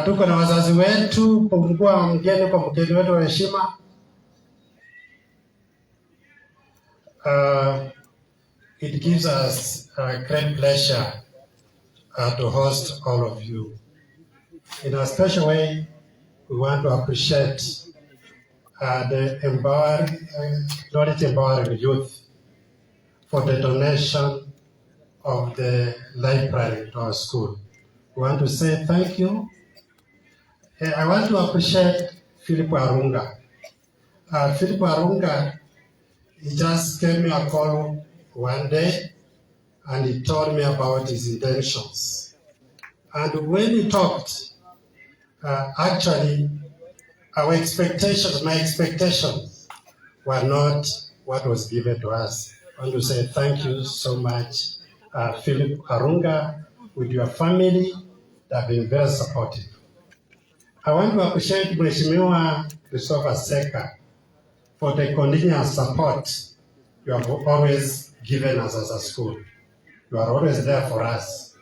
Tuko na wazazi wetu, kumkuwa mgeni kwa mgeni wetu wa heshima. It gives us a great pleasure to host all of you. In a special way, we want to appreciate the knowledge empowering youth for the donation of the library to our school. We want to say thank you. I want to appreciate Philip Arunga. Philip Arunga, he just gave me a call one day and he told me about his intentions. And when he talked, actually, my expectations were not what was given to us. I want to say thank you so much, Philip Arunga, with your family that have been very supportive. I want to appreciate Mheshimiwa Christopher Seka for the continuous support you have always given us as a school. You are always there for us.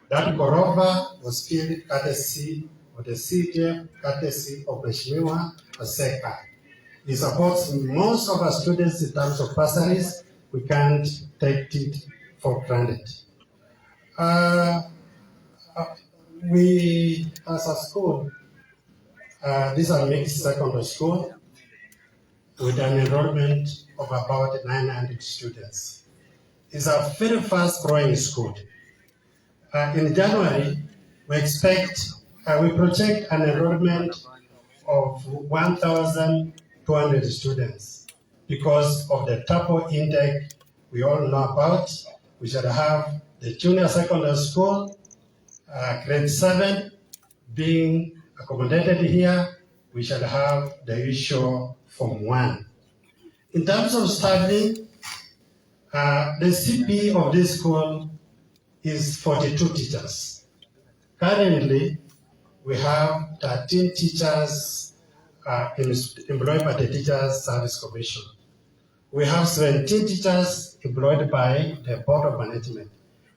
That Gorova was built courtesy of the CDF, courtesy of Mheshimiwa Seka. He supports most of our students in terms of bursaries. We can't take it for granted. We, as a school, this is a mixed secondary school with an enrollment of about 900 students. It's a very fast-growing school. In January, we project an enrollment of 1,200 students because of the TAPO intake we all know about. We should have the junior secondary school, grade 7, being accommodated here. We shall have the usual Form 1. In terms of studying, the CP of this school is 42 teachers. Currently, we have 13 teachers employed by the Teachers Service Commission. We have 17 teachers employed by the Board of Management.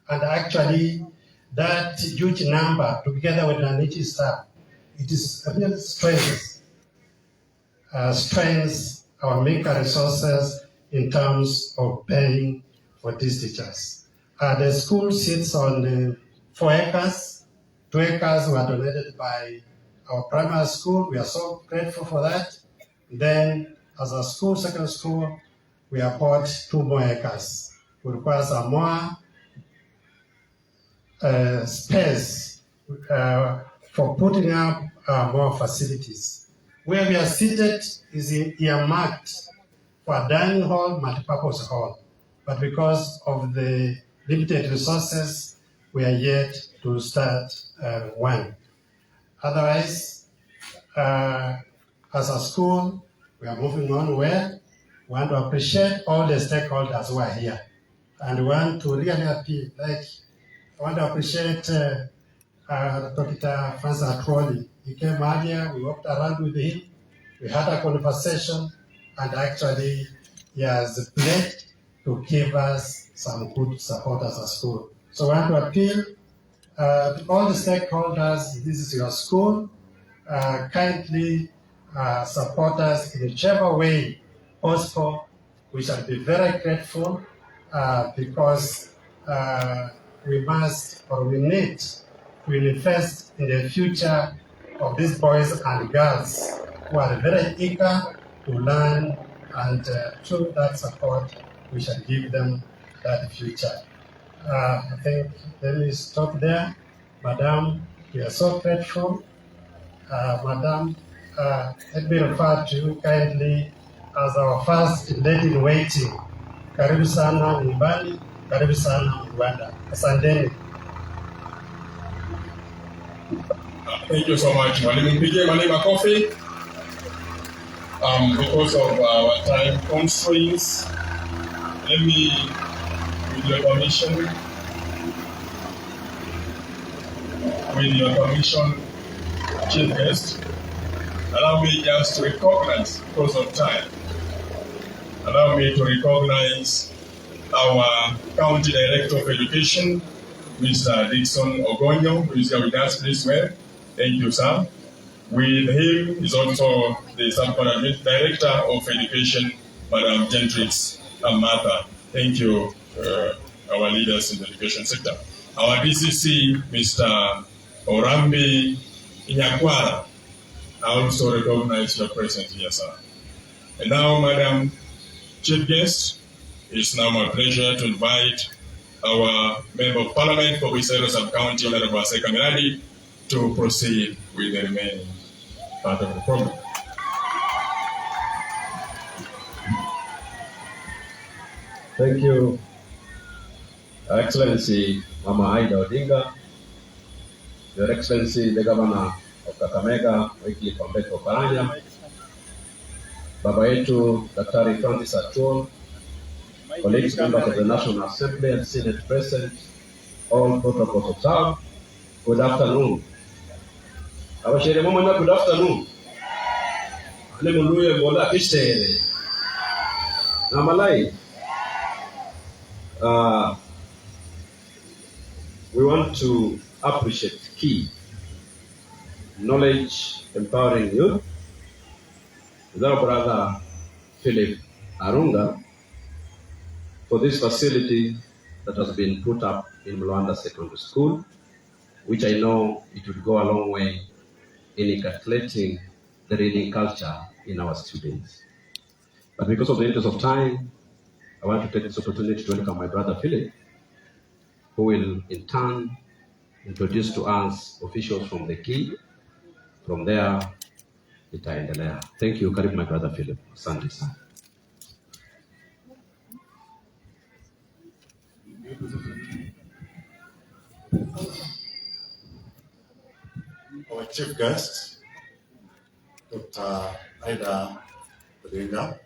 And actually, that huge number, together with the NHS staff, it is a real strains our maker resources in terms of paying for these teachers. The school sits on 4 acres. 2 acres were donated by our primary school. We are so grateful for that. Then, as a school, second school, we have bought 2 more acres. We require some more space for putting up more facilities. Where we are seated is earmarked for a dining hall, multipurpose hall. But because of the limited resources, we are yet to start one. Otherwise, as a school, we are moving on well. We want to appreciate all the stakeholders who are here. And we want to really appeal, I want to appreciate Dr. Francis Atwoli. He came earlier, we walked around with him, we had a conversation, and actually he has pledged to give us some good support as a school. So I want to appeal to all the stakeholders, this is your school, kindly support us in whichever way possible. We shall be very grateful because we must or we need to invest in the future of these boys and girls who are very eager to learn, and through that support, we shall give them that future. I think let me stop there. Madam, we are so grateful. Madam, let me refer to you kindly as our first lady in waiting. Karibu sana nyumbani, karibu sana Rwanda. Asanteni. Thank you so much. Mwalimu mpigie Mwalimu makofi. Because of our time constraints, let me, with your permission, Chief Guest, allow me just to recognize, because of time, allow me to recognize our County Director of Education, Mr. Dixon Ogonyo, who is here with us, please well. Thank you, sir. With him is also the Sub-Coordinator Director of Education, Madam Gentrix Martha. Thank you, our leaders in the education sector. Our DCC, Mr. Orambi Inyakwara, I also recognize your presence here, sir. And now, Madam Chief Guest, it's now my pleasure to invite our Member of Parliament for Khwisero Sub-County, Honorable Aseka Miradi, to proceed with the remaining part of the program. Thank you, Excellency Mama Aida Odinga, Your Excellency the Governor of Kakamega, Wycliffe Oparanya, Baba yetu Daktari Francis Atuol, colleagues, members of the National Assembly and Senate present, all protocols observed. Good afternoon. Abashere mama, good afternoon. Ale muluye bola kistere. Namalai. We want to appreciate key knowledge empowering youth with our brother Philip Arunga for this facility that has been put up in Mlwanda Secondary School, which I know it would go a long way in inculcating the reading culture in our students. But because of the interest of time, I want to take this opportunity to welcome my brother Philip, who will in turn introduce to us officials from the key. From there, itaendelea. Thank you. Karibu my brother Philip. Asante sana. Our chief guest, Dr. Aida Odinga,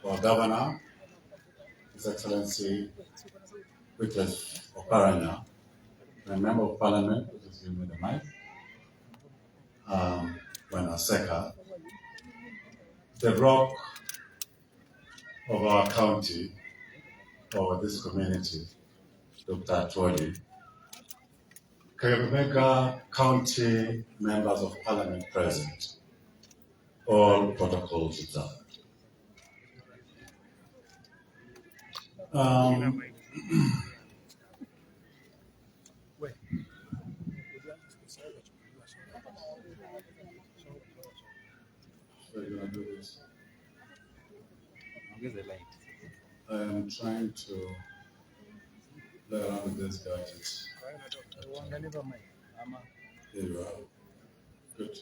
our governor, His Excellency Wycliffe Oparanya, my member of parliament, who is giving me the mic, when Aseka, the rock of our county, or this community, Dr. Atuoli, Kakamega County members of parliament present, all protocols observed. So you're gonna do this. I am trying to play around with this gadget. Here you are. Good.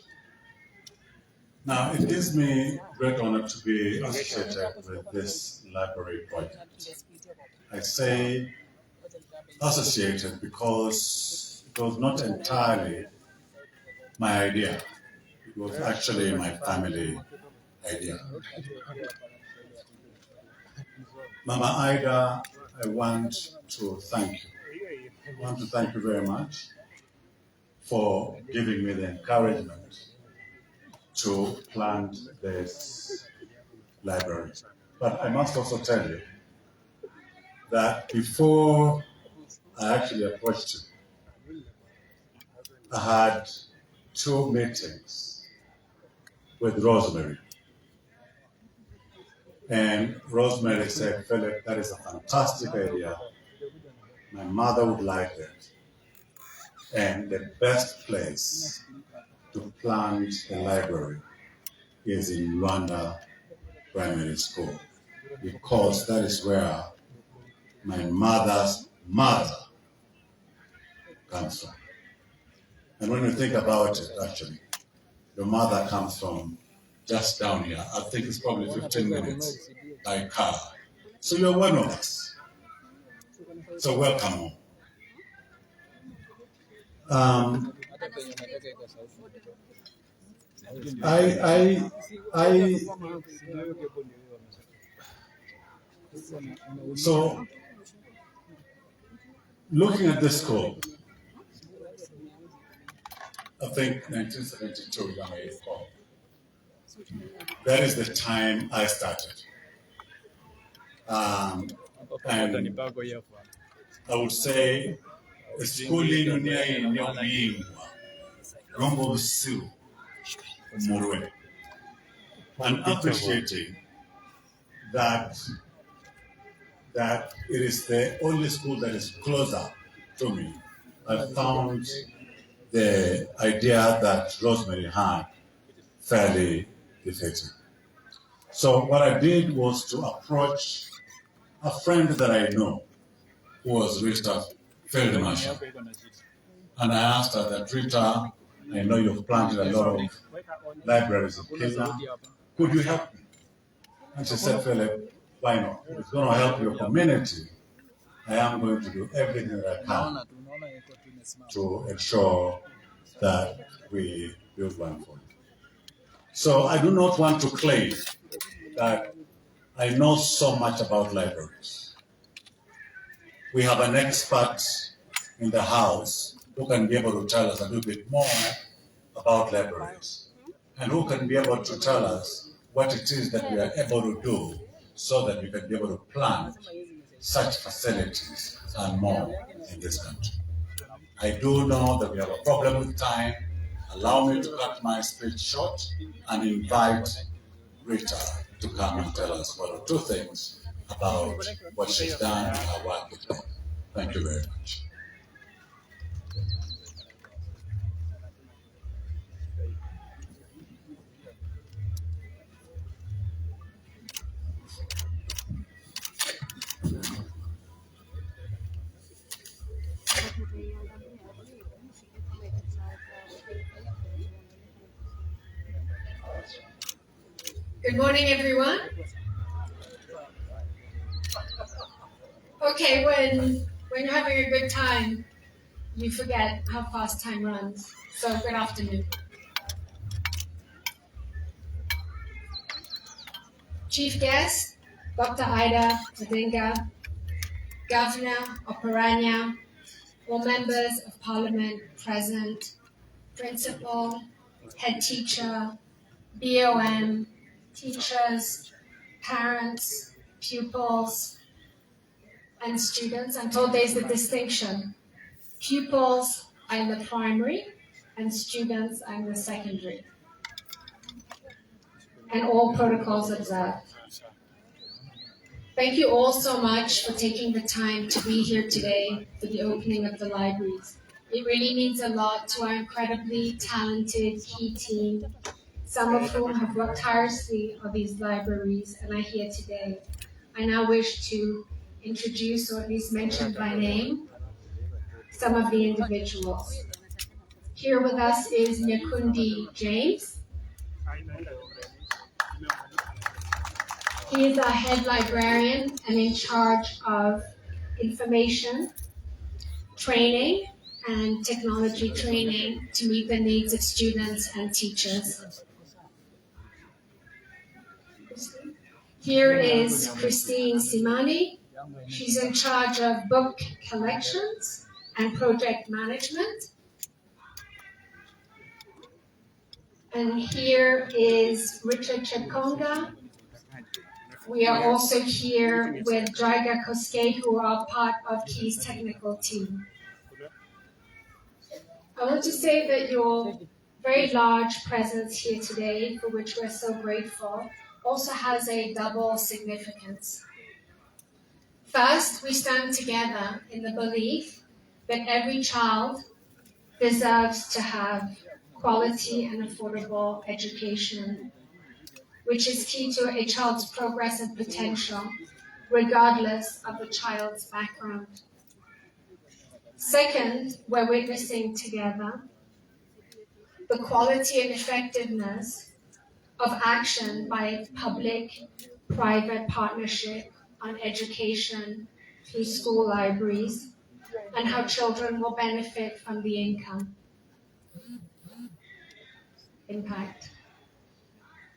Now, it gives me great honor to be associated with this library project. I say associated because it was not entirely my idea. It was actually my family idea. Mama Ida, I want to thank you. I want to thank you very much for giving me the encouragement to plant this library. But I must also tell you that before I actually approached you, I had 2 meetings with Rosemary. And Rosemary said, Philip, that is a fantastic idea. My mother would like it. And the best place to plant the library is in Rwanda Primary School, because that is where my mother's mother comes from. And when you think about it, actually, your mother comes from just down here. I think it's probably 15 minutes by car. So you're one of us. So welcome home. So looking at this school, I think 1972, if I may recall. That is the time I started. And I would say schooling Rombo Siu Murwe, and appreciating that it is the only school that is closer to me. I found the idea that Rosemary had fairly defeating. So what I did was to approach a friend that I know who was Rita Field Marshal. And I asked her that, Rita, I know you've planted a lot of libraries in Kenya. Could you help me? And she said, Philip, why not? If it's going to help your community, I am going to do everything that I can to ensure that we build one for you. So I do not want to claim that I know so much about libraries. We have an expert in the house who can be able to tell us a little bit more about libraries and who can be able to tell us what it is that we are able to do so that we can be able to plan such facilities and more in this country. I do know that we have a problem with time. Allow me to cut my speech short and invite Rita to come and tell us one or two things about what she's done and her work with them. Thank you very much. Good morning, everyone. Okay, when you're having a good time, you forget how fast time runs. So good afternoon. Chief guest, Dr. Ida Odinga, Governor Oparanya, all members of Parliament present, principal, head teacher, BOM, teachers, parents, pupils, and students. I'm told there's a distinction. Pupils are in the primary and students are in the secondary. And all protocols observed. Thank you all so much for taking the time to be here today for the opening of the libraries. It really means a lot to our incredibly talented key team, some of whom have worked tirelessly on these libraries and are here today. I now wish to introduce, or at least mention by name, some of the individuals. Here with us is Nyakundi James. He is our head librarian and in charge of information, training, and technology training to meet the needs of students and teachers. Here is Christine Simani. She's in charge of book collections and project management. And here is Richard Chakonga. We are also here with Draga Koske, who are part of Key's technical team. I want to say that your very large presence here today, for which we're so grateful, also has a double significance. First, we stand together in the belief that every child deserves to have quality and affordable education, which is key to a child's progress and potential, regardless of the child's background. Second, we're witnessing together the quality and effectiveness of action by public-private partnership on education through school libraries and how children will benefit from the impact.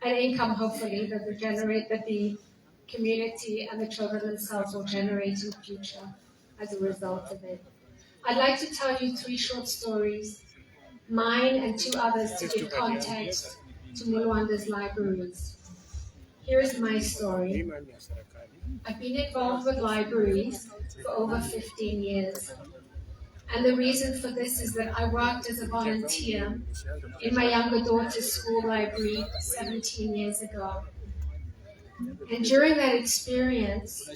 And income, hopefully, that the community and the children themselves will generate in the future as a result of it. I'd like to tell you 3 short stories, mine and 2 others to give context to Mulwanda's libraries. Here's my story. I've been involved with libraries for over 15 years. And the reason for this is that I worked as a volunteer in my younger daughter's school library 17 years ago. And during that experience,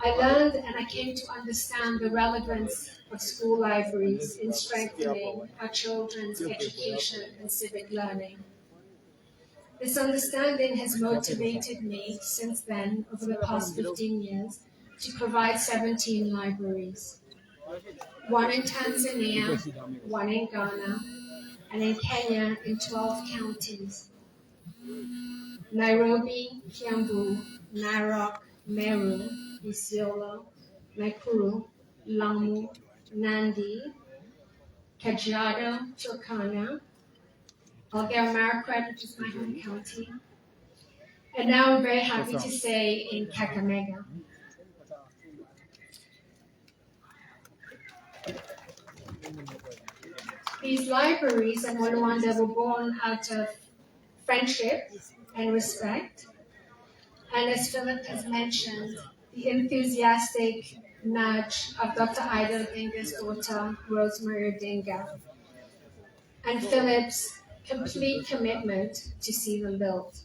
I learned and I came to understand the relevance of school libraries in strengthening our children's education and civic learning. This understanding has motivated me since then, over the past 15 years, to provide 17 libraries. One in Tanzania, one in Ghana, and in Kenya in 12 counties. Nairobi, Kiambu, Narok, Meru, Isiolo, Nakuru, Lamu, Nandi, Kajiado, Turkana, Elgeyo-Marakwet, which is my home county, and now I'm very happy to say in Kakamega. These libraries in Rwanda were born out of friendship and respect, and as Philip has mentioned, the enthusiastic nudge of Dr. Ida Odinga's daughter, Rosemary Odinga, and Philip's complete commitment to see them built.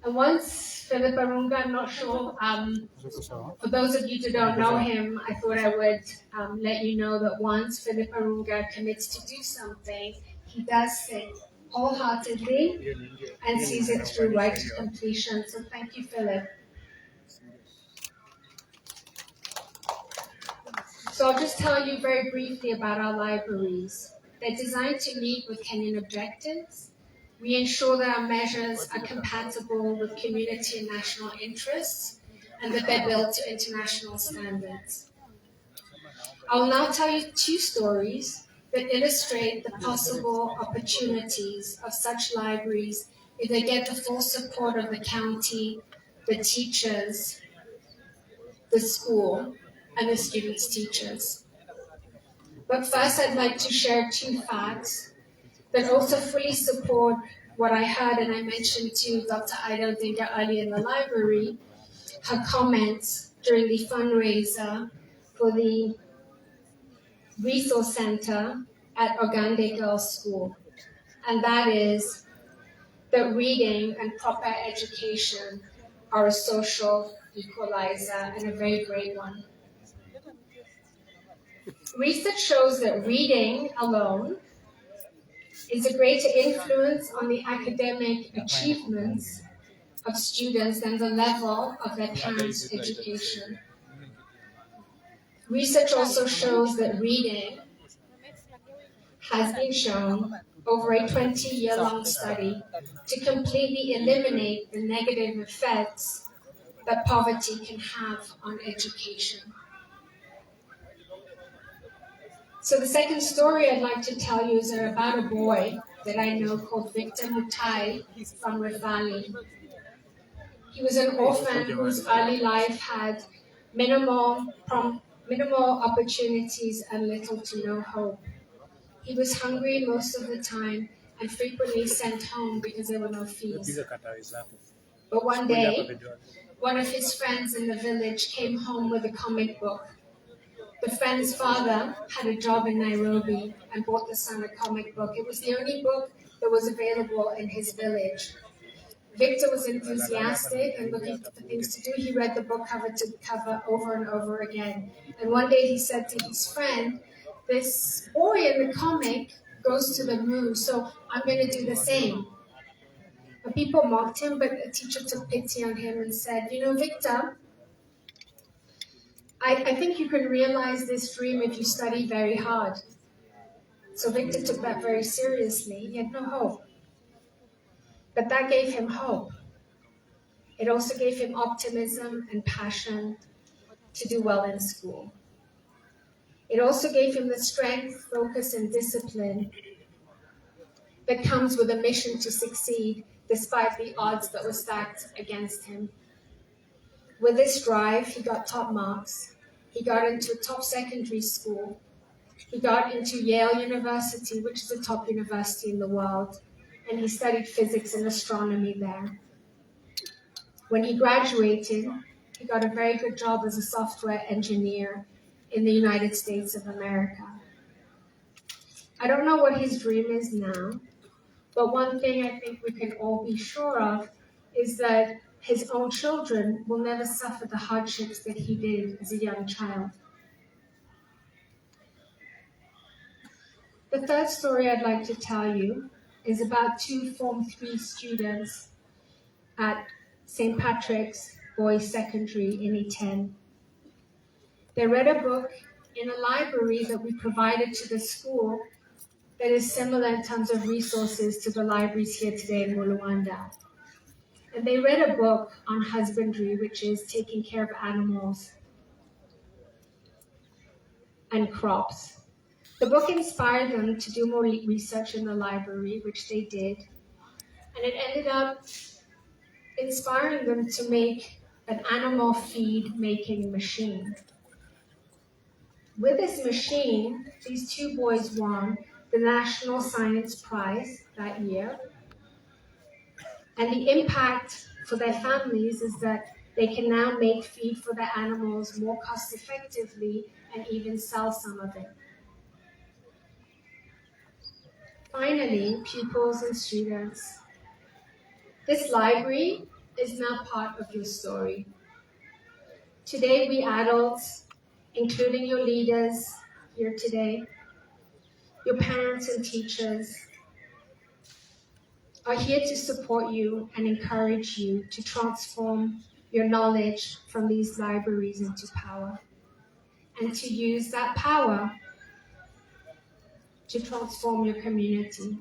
And once Philip Arunga, I'm not sure, for those of you who don't know him, I thought I would let you know that once Philip Arunga commits to do something, he does it wholeheartedly and sees it through right to completion. So thank you, Philip. So I'll just tell you very briefly about our libraries. They're designed to meet with Kenyan objectives. We ensure that our measures are compatible with community and national interests, and that they're built to international standards. I will now tell you two stories that illustrate the possible opportunities of such libraries if they get the full support of the county, the teachers, the school, and the students' teachers. But first, I'd like to share two facts that also fully support what I heard, and I mentioned to Dr. Ida Odinga earlier in the library, her comments during the fundraiser for the resource center at Ogande Girls School. And that is that reading and proper education are a social equalizer, and a very great one. Research shows that reading alone is a greater influence on the academic achievements of students than the level of their parents' education. Research also shows that reading has been shown over a 20-year-long study to completely eliminate the negative effects that poverty can have on education. So the second story I'd like to tell you is about a boy that I know called Victor Mutai from Rivali. He was an orphan whose early life had minimal opportunities and little to no hope. He was hungry most of the time and frequently sent home because there were no fees. But one day, one of his friends in the village came home with a comic book. The friend's father had a job in Nairobi and bought the son a comic book. It was the only book that was available in his village. Victor was enthusiastic and looking for things to do. He read the book cover to cover over and over again. And one day he said to his friend, "This boy in the comic goes to the moon, so I'm going to do the same." And people mocked him, but the teacher took pity on him and said, "You know, Victor, I think you can realize this dream if you study very hard." So Victor took that very seriously. He had no hope. But that gave him hope. It also gave him optimism and passion to do well in school. It also gave him the strength, focus, and discipline that comes with a mission to succeed despite the odds that were stacked against him. With this drive, he got top marks. He got into a top secondary school. He got into Yale University, which is the top university in the world, and he studied physics and astronomy there. When he graduated, he got a very good job as a software engineer in the United States of America. I don't know what his dream is now, but one thing I think we can all be sure of is that his own children will never suffer the hardships that he did as a young child. The third story I'd like to tell you is about two Form 3 students at St. Patrick's Boys Secondary in E10. They read a book in a library that we provided to the school that is similar in terms of resources to the libraries here today in Rwanda. And they read a book on husbandry, which is taking care of animals and crops. The book inspired them to do more research in the library, which they did. And it ended up inspiring them to make an animal feed making machine. With this machine, these two boys won the National Science Prize that year. And the impact for their families is that they can now make feed for their animals more cost effectively and even sell some of it. Finally, pupils and students, this library is now part of your story. Today, we adults, including your leaders here today, your parents and teachers, are here to support you and encourage you to transform your knowledge from these libraries into power, and to use that power to transform your community,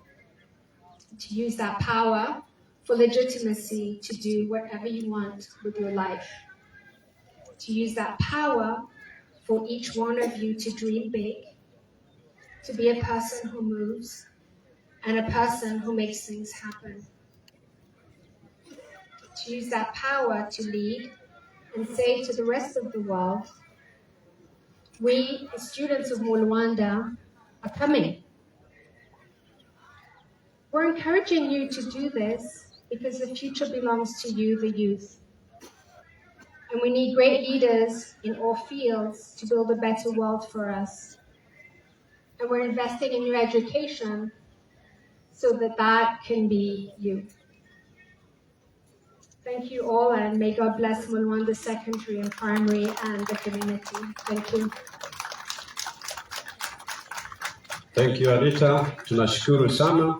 to use that power for legitimacy to do whatever you want with your life, to use that power for each one of you to dream big, to be a person who moves and a person who makes things happen, to use that power to lead and say to the rest of the world, we, the students of Rwanda, are coming. We're encouraging you to do this because the future belongs to you, the youth. And we need great leaders in all fields to build a better world for us. And we're investing in your education so that that can be you. Thank you all, and may God bless Rwanda Secondary and Primary and the community. Thank you. Thank you, Anita. Tunashukuru sana.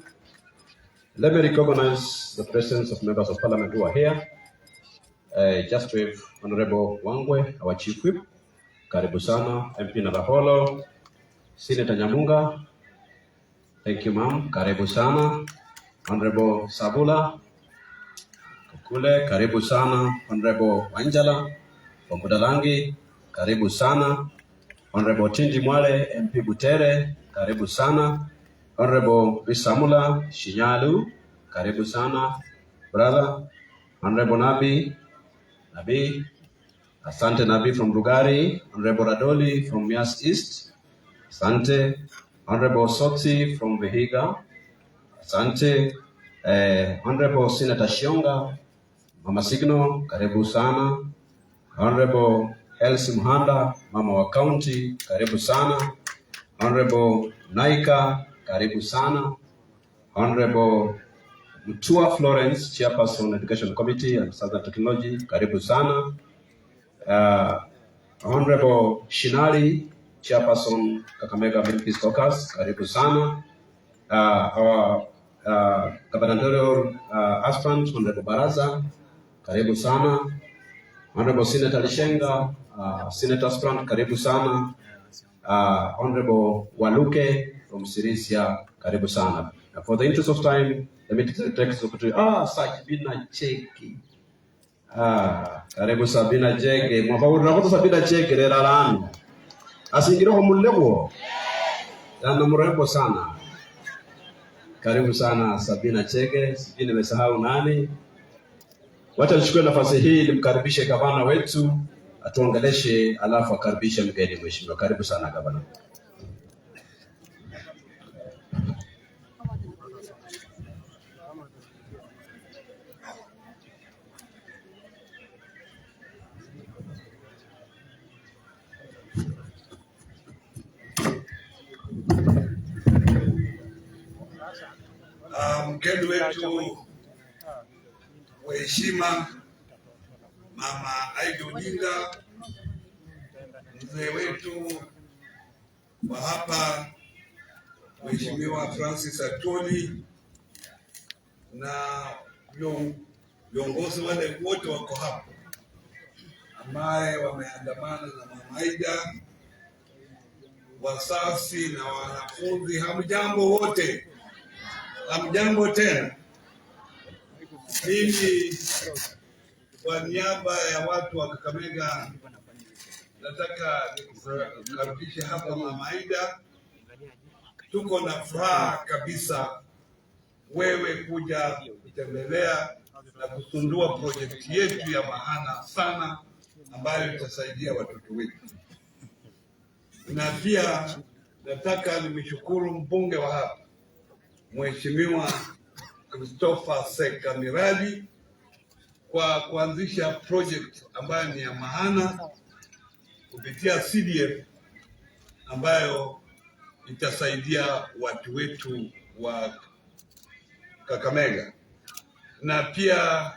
Let me recognize the presence of members of parliament who are here. Just with Honorable Wangwe, our Chief Whip. Karibu sana. MP Nabaholo. Senator Nyamunga. Thank you, ma'am. Karibu sana. Honorable Sabula. Kule. Karibu sana. Honorable Wanjala. Wamudalangi. Karibu sana. Honorable Tindi Mwale, MP Butere. Karibu sana. Honorable Bisamula Shinyalu. Karibu sana. Brother. Honorable Nabi. Asante Nabi from Lugari. Honorable Radoli from Mias East. Asante. Honorable Soti from Vihiga. Asante. Honorable Senator Shionga. Mama Signo, karibu sana. Honorable Elsie Muhanda, Mama wa County, karibu sana. Honorable Naika, karibu sana. Honorable Mutua Florence, Chairperson Education Committee and Southern Technology, karibu sana. Honorable Shinari, Chairperson Kakamega Milk Caucus, karibu sana. Our gubernatorial aspirant, Honorable Baraza, karibu sana. Honorable Senator Lishenga, Senator aspirant, karibu sana. Honorable Waluke from Sirisia, karibu sana. For the interest of time, let me take the secretary. Sabina Cheki. Karibu Sabina Cheki. Mwafauri nakuta Sabina Cheki rera lanu. Asingiro mulego. Yana mrembo sana. Karibu sana Sabina Chege. Sijui nimesahau nani. Wacha nichukue nafasi hii nimkaribishe gavana wetu atuongeleshe, alafu akaribishe mgeni mheshimiwa. Karibu sana gavana. Mgeni wetu wa heshima Mama Aida Odinga, mzee wetu wa hapa Mheshimiwa Francis Atwoli, na viongozi wale wote wako hapa ambaye wameandamana na Mama Aida, wasasi na wanafunzi. Hamjambo wote, hamjambo tena. Mimi kwa niaba ya watu wa Kakamega nataka nikaribishe hapa Mama Aida. Tuko na furaha kabisa wewe kuja kutembelea na kuzindua projekti yetu ya maana sana ambayo itasaidia watoto wetu. Na pia nataka nimshukuru mbunge wa hapa Mheshimiwa Christopher Sekamiradi kwa kuanzisha project ambayo ni ya maana kupitia CDF ambayo itasaidia watu wetu wa Kakamega, na pia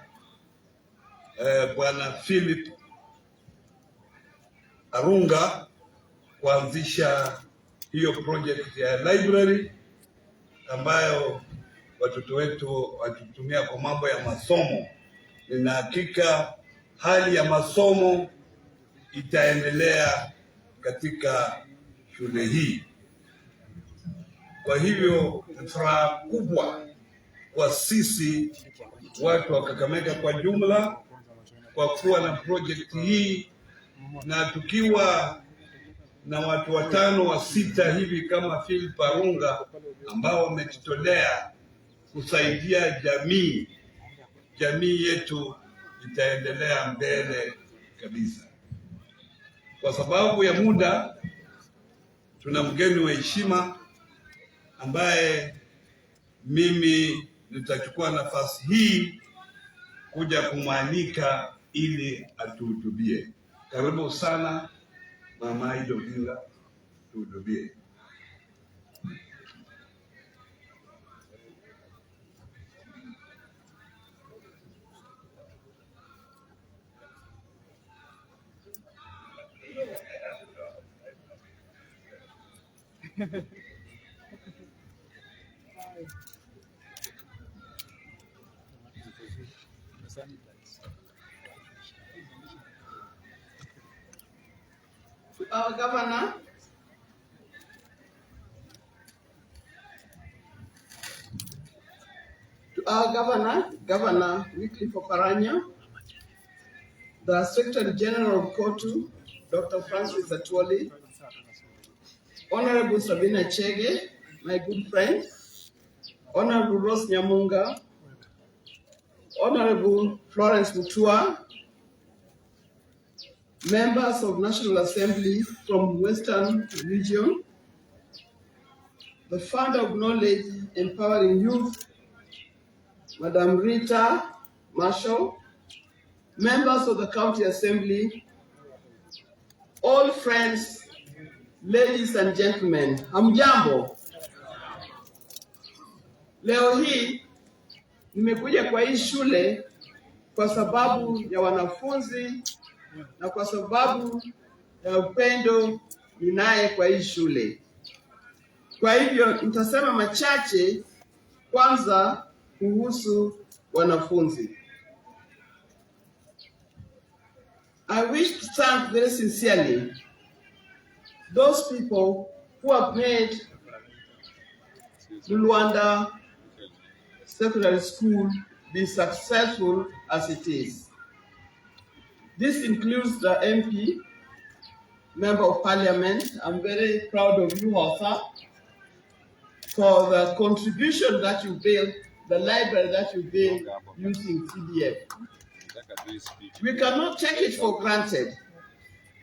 Bwana Philip Arunga kuanzisha hiyo project ya library ambayo watoto wetu watutumia kwa mambo ya masomo. Nina hakika hali ya masomo itaendelea katika shule hii. Kwa hivyo ni furaha kubwa kwa sisi watu wa Kakamega kwa jumla kwa kuwa na project hii, na tukiwa na watu 5 wa 6 hivi kama Philip Arunga ambao wamejitolea kusaidia jamii. Jamii yetu itaendelea mbele kabisa. Kwa sababu ya muda, tuna mgeni wa heshima ambaye mimi nitachukua nafasi hii kuja kumwalika ili atuhutubie. Karibu sana Mama Aida Odinga, tuhutubie. Our governor, Governor Wycliffe Oparanya, the Secretary General of KOTU, Dr. Francis Atwoli, Honorable Sabina Chege, my good friend, Honorable Rose Nyamunga, Honorable Florence Mutua, members of National Assembly from Western Region, the founder of Knowledge Empowering Youth, Madam Rita Marshall, members of the County Assembly, all friends, ladies and gentlemen, hamjambo. Leo hii nimekuja kwa hii shule kwa sababu ya wanafunzi na kwa sababu ya upendo ninaye kwa hii shule. Kwa hivyo nitasema machache kwanza kuhusu wanafunzi. I wish to thank very sincerely those people who have made Luanda Secondary School be successful as it is. This includes the MP, Member of Parliament. I'm very proud of you, Arthur, for the contribution that you built, the library that you built using CDF. We cannot take it for granted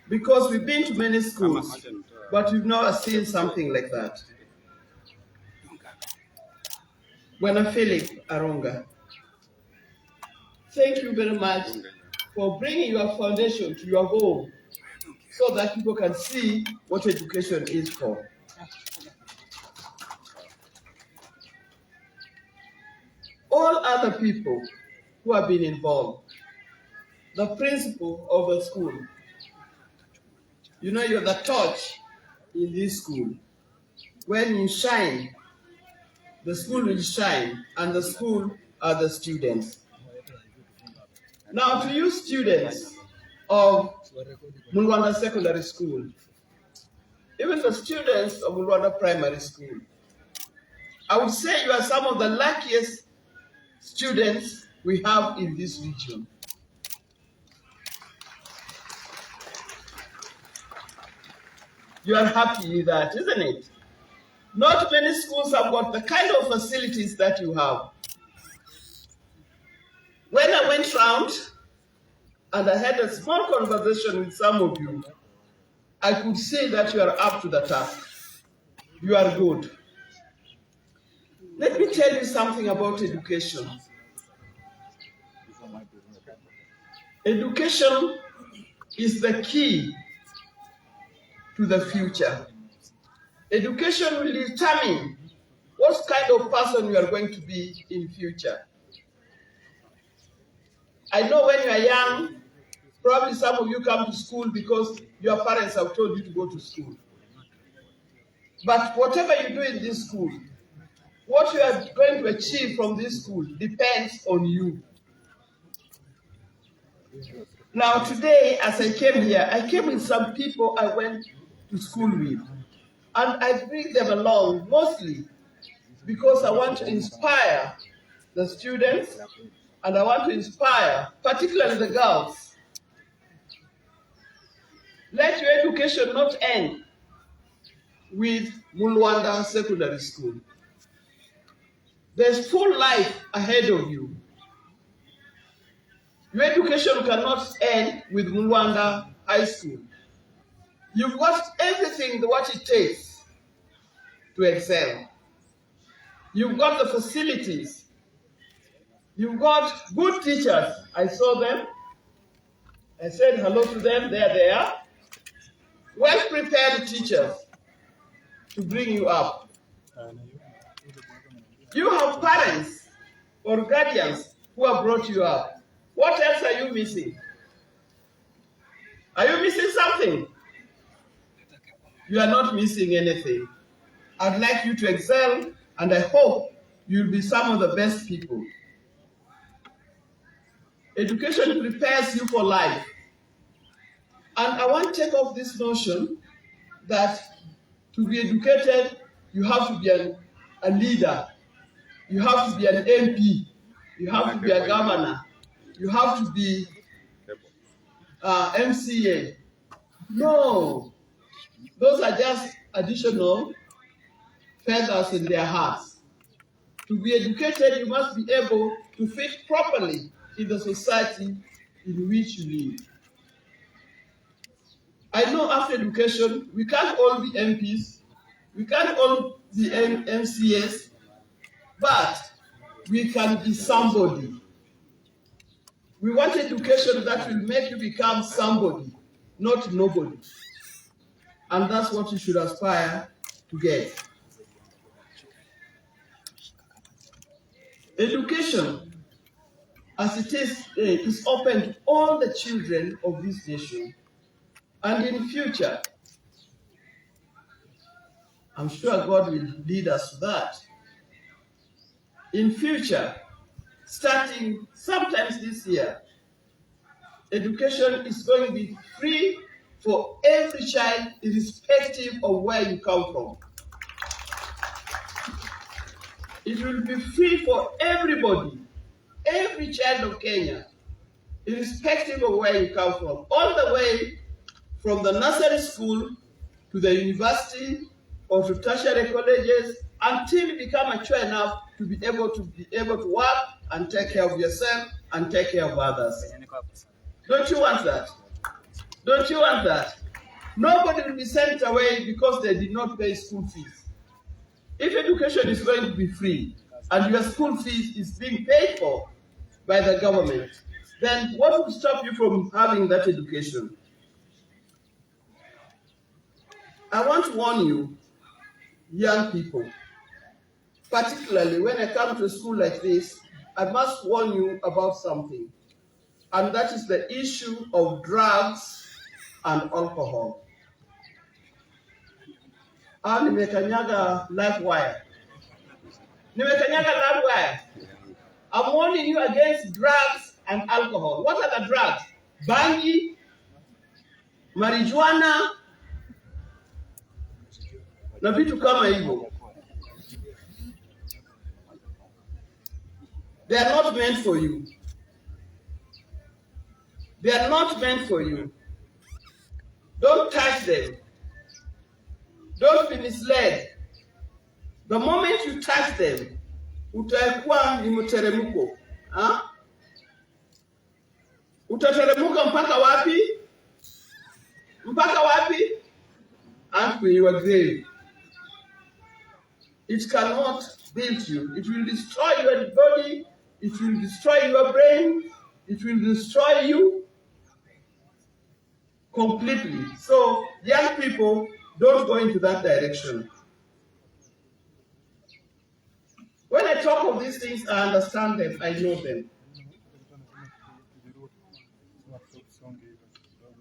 because we've been to many schools, but we've never seen something like that. Bwana Philip Arunga, thank you very much for bringing your foundation to your home so that people can see what education is for. other people who have been involved. The principal of the school. You know, you're the torch in this school. When you shine, the school will shine, and the school are the students. Now, to you students of Mulwanda Secondary School, even the students of Mulwanda Primary School, I would say you are some of the luckiest students we have in this region. You are happy with that, isn't it? Not many schools have got the kind of facilities that you have. When I went round and I had a small conversation with some of you, I could see that you are up to the task. You are good. Let me tell you something about education. Education is the key to the future. Education will determine what kind of person you are going to be in future. I know when you are young, probably some of you come to school because your parents have told you to go to school. But whatever you do in this school, what you are going to achieve from this school depends on you. Now today, as I came here, I came with some people I went to school with. And I bring them along mostly because I want to inspire the students and I want to inspire particularly the girls. Let your education not end with Mulwanda Secondary School. There's full life ahead of you. Your education cannot end with Mulwanda High School. You've got everything what it takes to excel. You've got the facilities. You've got good teachers. I saw them. I said hello to them. There they are. Well-prepared teachers to bring you up. You have parents or guardians who have brought you up. What else are you missing? Are you missing something? You are not missing anything. I'd like you to excel, and I hope you'll be some of the best people. Education prepares you for life. And I want to take off this notion that to be educated, you have to be a leader. You have to be an MP. You have to be a governor. You have to be MCA. No. Those are just additional feathers in their hats. To be educated, you must be able to fit properly in the society in which you live. I know after education, we can't all be MPs, we can't all be MCAs, but we can be somebody. We want education that will make you become somebody, not nobody. And that's what you should aspire to get. Education, as it is open to all the children of this nation. And in future, I'm sure God will lead us to that. In future, starting sometimes this year, education is going to be free for every child, irrespective of where you come from. It will be free for everybody, every child of Kenya, irrespective of where you come from, all the way from the nursery school to the university or to tertiary colleges until you become mature enough to be able to work and take care of yourself and take care of others. Don't you want that? Don't you want that? Nobody will be sent away because they did not pay school fees. If education is going to be free and your school fees is being paid for by the government, then what will stop you from having that education? I want to warn you, young people, particularly when I come to a school like this, I must warn you about something, and that is the issue of drugs and alcohol. Nimekanyaga live wire. I'm warning you against drugs and alcohol. What are the drugs? Bangi, marijuana, na vitu kama hivyo. They are not meant for you. They are not meant for you. Don't touch them. Don't be misled. The moment you touch them, utakuwa ni mteremko. Utateremka mpaka wapi? Mpaka wapi? And to your grave. It cannot build you. It will destroy your body. It will destroy your brain. It will destroy you completely. So, young people, don't go into that direction. When I talk of these things, I understand them. I know them.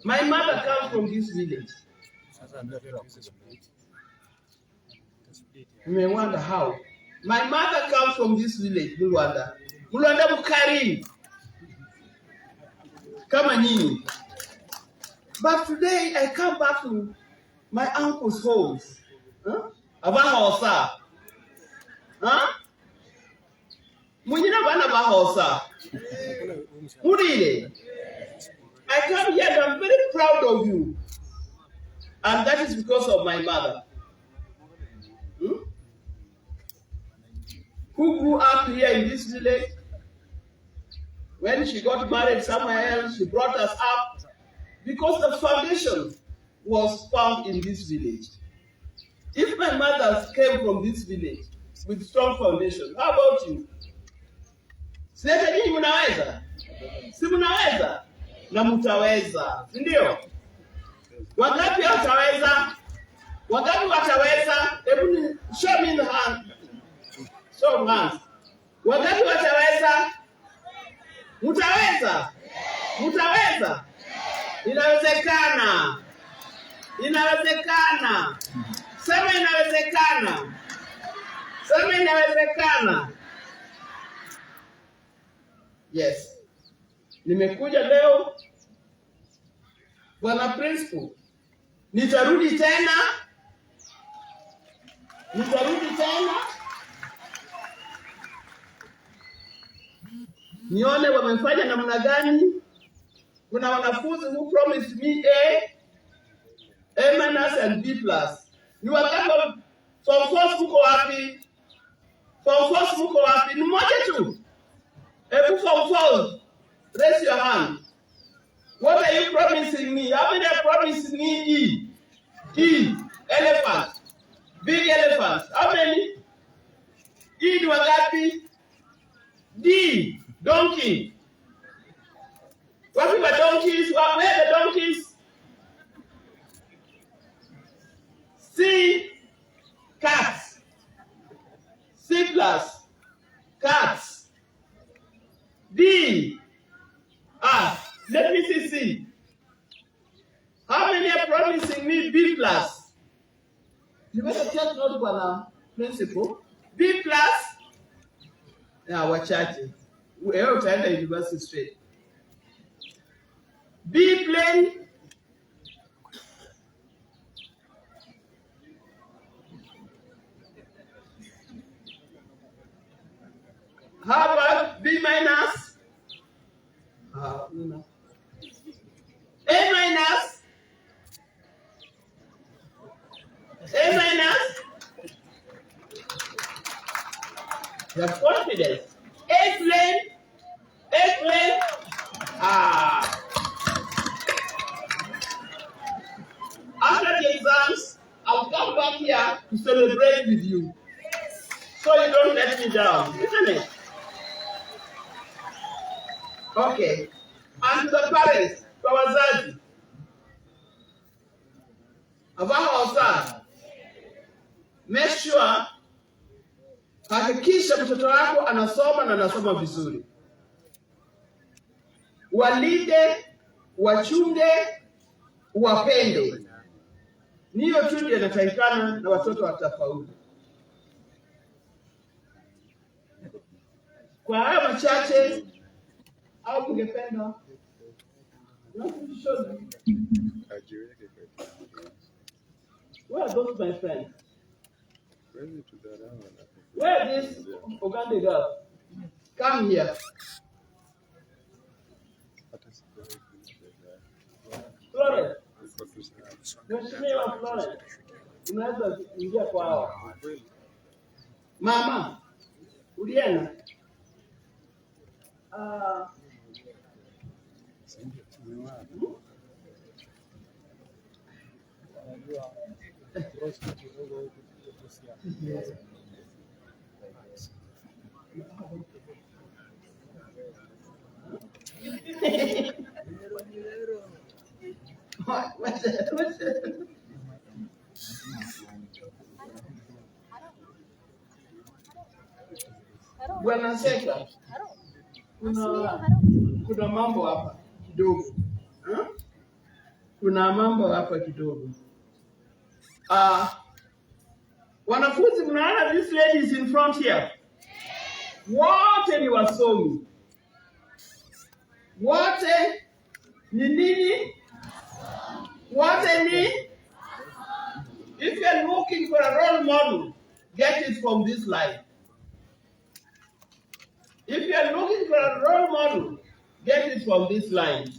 My mother comes from this village. You may wonder how. My mother comes from this village, Mulwanda. Mulwanda Bukari. Kama nyinyi. But today I come back to my uncle's house. Abahosa. Munyina bana bahosa. Murile. I come here and I'm very proud of you. And that is because of my mother. Who grew up here in this village. When she got married somewhere else, she brought us up because the foundation was found in this village. If my mother came from this village with strong foundation, how about you? Sileta nyinyi mnaweza? Si mnaweza? Na mtaweza. Ndio? Wangapi wataweza? Wangapi wataweza? Hebu show me the hand. Show hands. Wangapi wataweza? Mtaweza? Mtaweza? Inawezekana. Inawezekana. Sema inawezekana. Sema inawezekana. Yes. Nimekuja leo Bwana Principal. Nitarudi tena. Nione wamefanya namna gani. Kuna wanafunzi who promised me A- and B+. Ni wakati form 4 mko wapi? Form 4 mko wapi? Ni moja tu. Every form 4, raise your hand. What are you promising me? How many are promising me E? E, elephant. Big elephant. How many? E ni wangapi? D, donkey. What about donkeys? Where are the donkeys? C, cats. C+, cats. D, let me see C. How many are promising me B+? You better take note, Bwana Principal. B+, wachache. Wewe utaenda university straight. B plain. How about B-? A-? A-? You have confidence. A-plane. After the exams, I'll come back here to celebrate with you. So you don't let me down, isn't it? Okay. And to the parents, to wazazi, make sure Hakikisha mtoto wako anasoma na anasoma vizuri. Walinde, wachunge, wapende. Niyo tu ndio inatakikana na watoto watafaulu. Kwa haya machache au kungependa where are those my friends? Where is this Uganda girl? Come here. Florence. Mheshimiwa Florence. Unaweza ingia kwa hawa. Mama. Uliena. Bwana Seka, kuna mambo hapa kidogo. Kuna mambo hapa kidogo. Wanafunzi, mnaona this lady is in front here. Wote ni wasomi. Wote ni nini? Wote ni? If you are looking for a role model, get it from this line. If you are looking for a role model, get it from this line.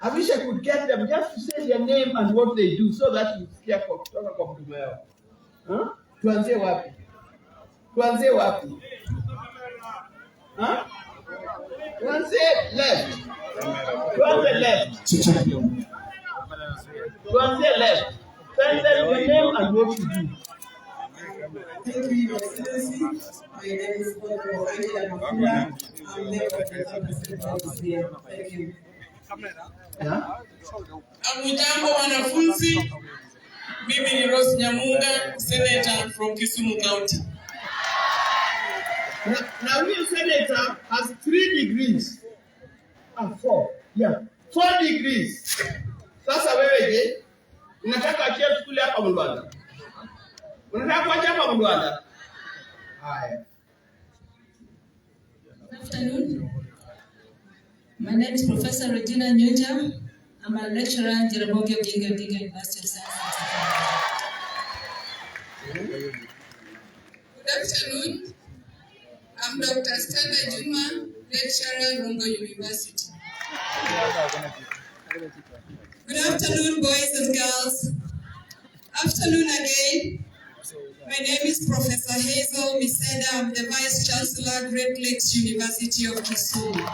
I wish I could get them just to say their name and what they do so that you scare for kutoka kwa mtu wao. Tuanzie wapi? Tuanzie wapi? Tuanzie left. Tuanzie left. Tuanzie left. Tell them your name and what you do. Thank you, Your Excellency. My name is Oparanya. I'm the here. Thank you. Amujambo wanafunzi, mimi ni Rose Nyamunga, Senator from Kisumu County. Now your senator has 3 degrees. 4. Yeah. 4 degrees. Sasa wewe je? Unataka achie shule hapa Mlwanda? Unataka kuacha hapa Mlwanda? Haya. Good afternoon. My name is Professor Regina Nyuja. I'm a lecturer in Jaramogi Oginga Odinga University of Science and Technology. Good afternoon. I'm Dr. Stella Juma, lecturer, Rongo University. Good afternoon, boys and girls. Afternoon again. My name is Professor Hazel Miseda. I'm the Vice Chancellor, Great Lakes University of Kisumu.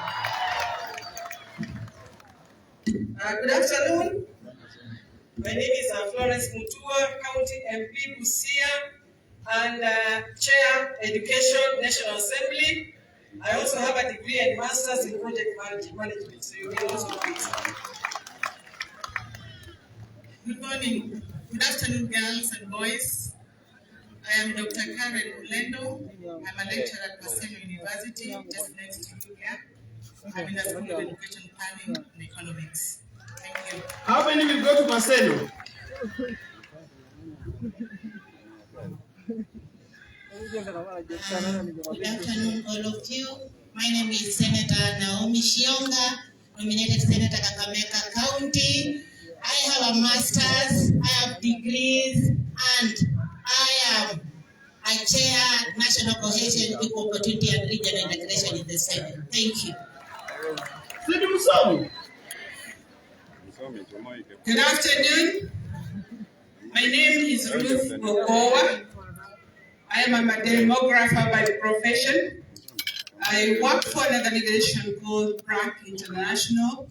Good afternoon. My name is Florence Mutua, County MP Busia, and Chair Education National Assembly. I also have a degree and master's in project management, so you can also do it. Good morning. Good afternoon, girls and boys. I am Dr. Karen Ulendo. I'm a lecturer at Khwisero University, just next to you here. I'm in the School of Education Planning and Economics. Thank you. How many will go to Marcelo? Good afternoon, all of you. My name is Senator Naomi Shionga, nominated Senator Kakamega County. I have a master's, I have degrees, and I am a chair National Cohesion, Equal Opportunity and Regional Integration in the Senate. Thank you. Good afternoon. My name is Ruth Okowa. I am a demographer by profession. I work for an organization called BRAC International.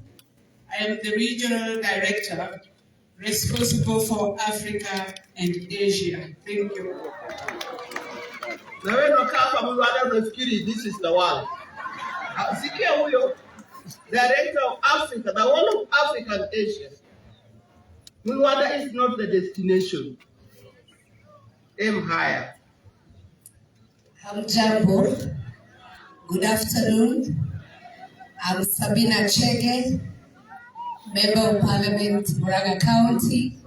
I am the regional director responsible for Africa and Asia. Thank you. This is the one. Director of Africa, the whole of Africa and Asia. Rwanda is not the destination. Aim higher. Hamjambo. Good afternoon. I'm Sabina Chege, Member of Parliament, Oparanya County,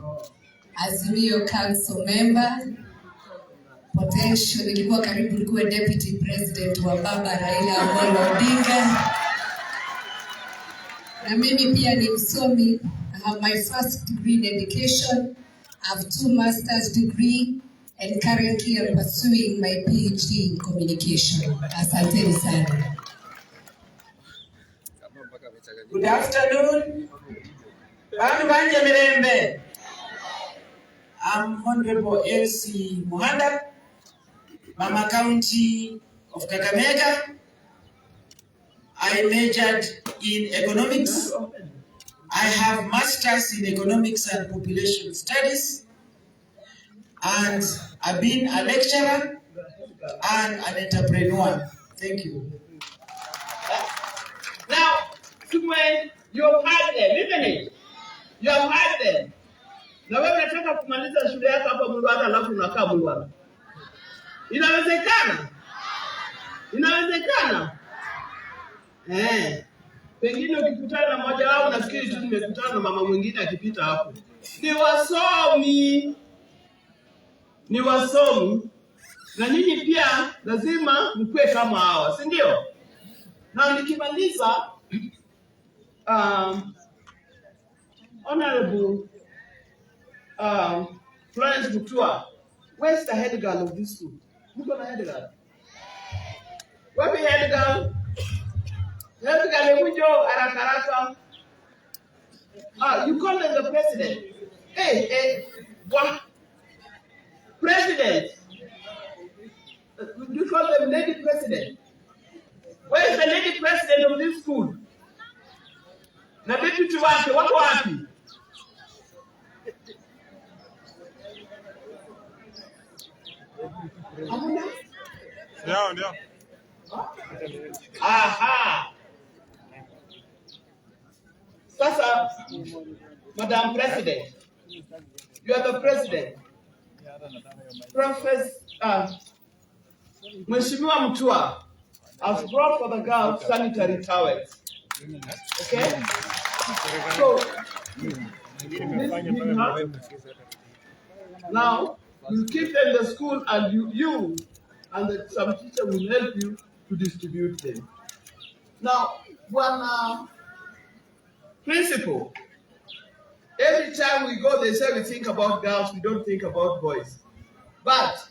Azimio Council Member, potential nilikuwa karibu kuwa Deputy President wa Baba Raila Amolo Odinga. Na mimi pia ni msomi. I have my first degree in education. I have 2 master's degree and currently I'm pursuing my PhD in communication. Asanteni sana. Good afternoon. Banja Mirembe. I'm Honorable Elsie Muhanda, Mama County of Kakamega. I majored in economics. I have masters in economics and population studies. And I've been a lecturer and an entrepreneur. Thank you. Now, Sumwe, you have had them, isn't it? You have had them. Na wewe unataka kumaliza shule yako hapa Mulwana alafu unakaa Mulwana. Inawezekana? Inawezekana? Pengine ukikutana na mmoja wao nafikiri tu nimekutana na mama mwingine akipita hapo. Ni wasomi. Na nyinyi pia lazima mkue kama hawa, si ndio? Na nikimaliza Honorable Florence Mutua, where's the head girl of this school? Who's the head girl? Where's the head girl? Head girl, Arakaraka. You call them the president. Hey, what? President? You call them lady president? Where is the lady president of this school? Na deputy wake wako wapi? Hamuna? Ndio. Aha. Sasa, Madam President, you are the president. Professor Mheshimiwa Mutua has brought for the girls sanitary towels. Okay? So, now, you keep them in the school and you and some teacher will help you to distribute them. Now, one principle, every time we go, they say we think about girls, we don't think about boys. But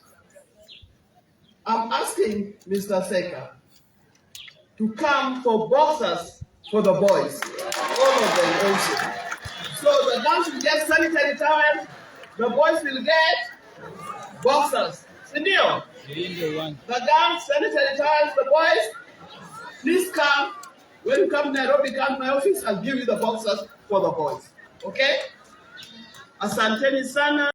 I'm asking Mr. Seka to come for boxers for the boys, all of them also. So the girls will get sanitary towels, the boys will get boxers. Sindio? The girls, sanitary towels, the boys, please come. When you come to Nairobi, come to my office, I'll give you the boxers for the boys. Okay? Asanteni sana.